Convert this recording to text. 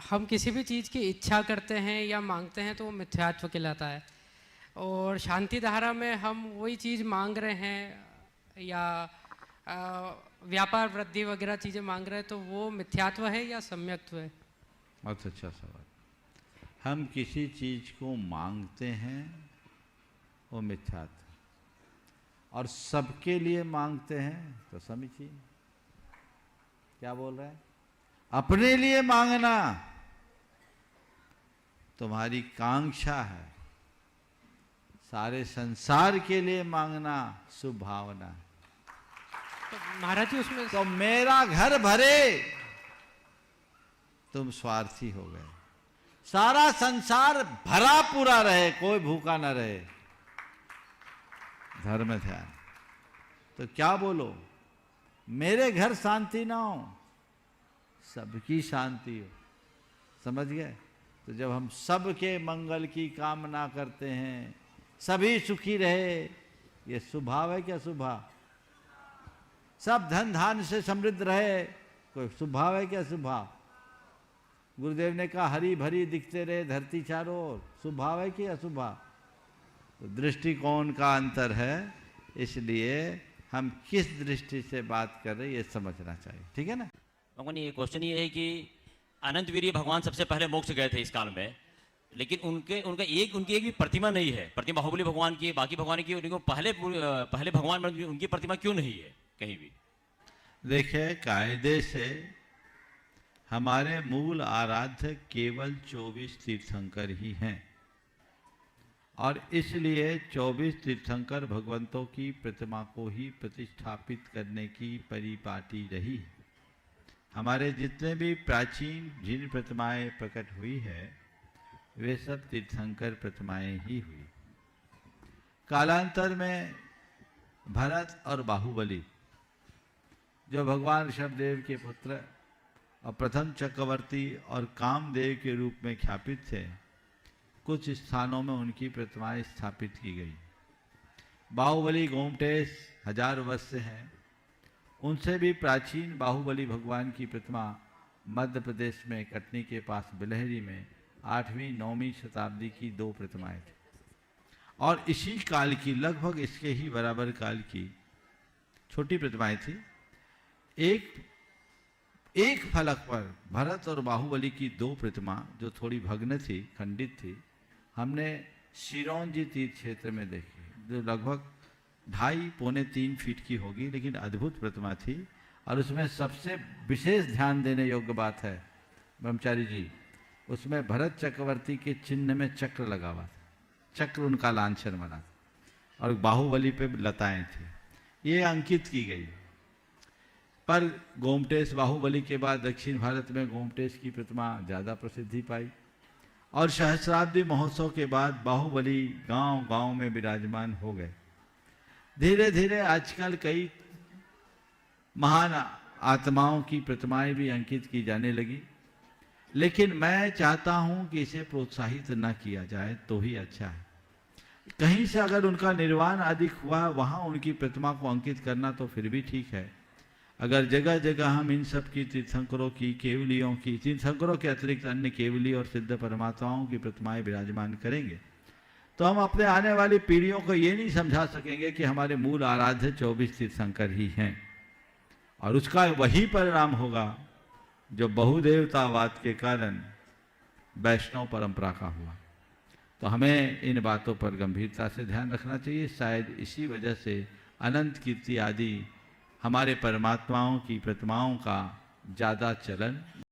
हम किसी भी चीज़ की इच्छा करते हैं या मांगते हैं तो वो मिथ्यात्व कहलाता है। और शांति धारा में हम वही चीज़ मांग रहे हैं या व्यापार वृद्धि वगैरह चीज़ें मांग रहे हैं, तो वो मिथ्यात्व है या सम्यक्त्व है? बहुत अच्छा सवाल। हम किसी चीज़ को मांगते हैं वो मिथ्यात्व, और सबके लिए मांगते हैं तो समीचीन। क्या बोल रहे हैं? अपने लिए मांगना तुम्हारी कांक्षा है, सारे संसार के लिए मांगना शुभ भावना है। तो महाराज जी उसमें तो मेरा घर भरे तुम स्वार्थी हो गए, सारा संसार भरा पूरा रहे, कोई भूखा ना रहे। धर्म ध्यान। तो क्या बोलो? मेरे घर शांति ना हो, सबकी शांति हो। समझ गए? तो जब हम सबके मंगल की कामना करते हैं, सभी सुखी रहे, ये स्वभाव है क्या? स्वभाव। सब धन धान से समृद्ध रहे, कोई स्वभाव है क्या? स्वभाव। गुरुदेव ने कहा हरी भरी दिखते रहे धरती चारों ओर, स्वभाव है कि अशुभाव? तो दृष्टिकोण का अंतर है, इसलिए हम किस दृष्टि से बात कर रहे हैं ये समझना चाहिए। ठीक है ना? भगवान, ये क्वेश्चन ये है कि अनंत वीर्य भगवान सबसे पहले मोक्ष गए थे इस काल में, लेकिन उनकी एक भी प्रतिमा नहीं है। प्रतिमा बाहुबली भगवान की, बाकी भगवान की, उनको पहले भगवान में उनकी प्रतिमा क्यों नहीं है कहीं भी? देखिए, कायदे से हमारे मूल आराध्य केवल 24 तीर्थंकर ही हैं, और इसलिए 24 तीर्थंकर भगवंतों की प्रतिमा को ही प्रतिष्ठापित करने की परिपाटी रही। हमारे जितने भी प्राचीन जिन प्रतिमाएं प्रकट हुई है वे सब तीर्थंकर प्रतिमाएं ही हुई। कालांतर में भरत और बाहुबली, जो भगवान ऋषभदेव के पुत्र और प्रथम चक्रवर्ती और कामदेव के रूप में ख्यापित थे, कुछ स्थानों में उनकी प्रतिमाएं स्थापित की गई। बाहुबली गोमटेश 1000 वर्ष से हैं, उनसे भी प्राचीन बाहुबली भगवान की प्रतिमा मध्य प्रदेश में कटनी के पास बिलहरी में 8वीं 9वीं शताब्दी की 2 प्रतिमाएं थी। और इसी काल की, लगभग इसके ही बराबर काल की छोटी प्रतिमाएं थी। एक फलक पर भरत और बाहुबली की 2 प्रतिमा जो थोड़ी भग्न थी, खंडित थी, हमने सिरोंजी तीर्थ क्षेत्र में देखी, जो लगभग 2.5-3 फीट की होगी, लेकिन अद्भुत प्रतिमा थी। और उसमें सबसे विशेष ध्यान देने योग्य बात है ब्रह्मचारी जी, उसमें भरत चक्रवर्ती के चिन्ह में चक्र लगा हुआ था, चक्र उनका लांछन बना था, और बाहुबली पे लताएं थी, ये अंकित की गई। पर गोमटेश बाहुबली के बाद दक्षिण भारत में गोमटेश की प्रतिमा ज़्यादा प्रसिद्धि पाई, और सहस्राब्दी महोत्सव के बाद बाहुबली गांव-गांव में विराजमान हो गए। धीरे धीरे आजकल कई महान आत्माओं की प्रतिमाएं भी अंकित की जाने लगी, लेकिन मैं चाहता हूं कि इसे प्रोत्साहित न किया जाए तो ही अच्छा है। कहीं से अगर उनका निर्वाण आदि हुआ, वहां उनकी प्रतिमा को अंकित करना तो फिर भी ठीक है। अगर जगह जगह हम इन सब की तीर्थंकरों की, केवलियों की, तीर्थंकरों के अतिरिक्त अन्य केवली और सिद्ध परमात्माओं की प्रतिमाएं विराजमान करेंगे, तो हम अपने आने वाली पीढ़ियों को ये नहीं समझा सकेंगे कि हमारे मूल आराध्य 24 तीर्थंकर ही हैं। और उसका वही परिणाम होगा जो बहुदेवतावाद के कारण वैष्णव परंपरा का हुआ। तो हमें इन बातों पर गंभीरता से ध्यान रखना चाहिए। शायद इसी वजह से अनंत कीर्ति आदि हमारे परमात्माओं की प्रतिमाओं का ज़्यादा चलन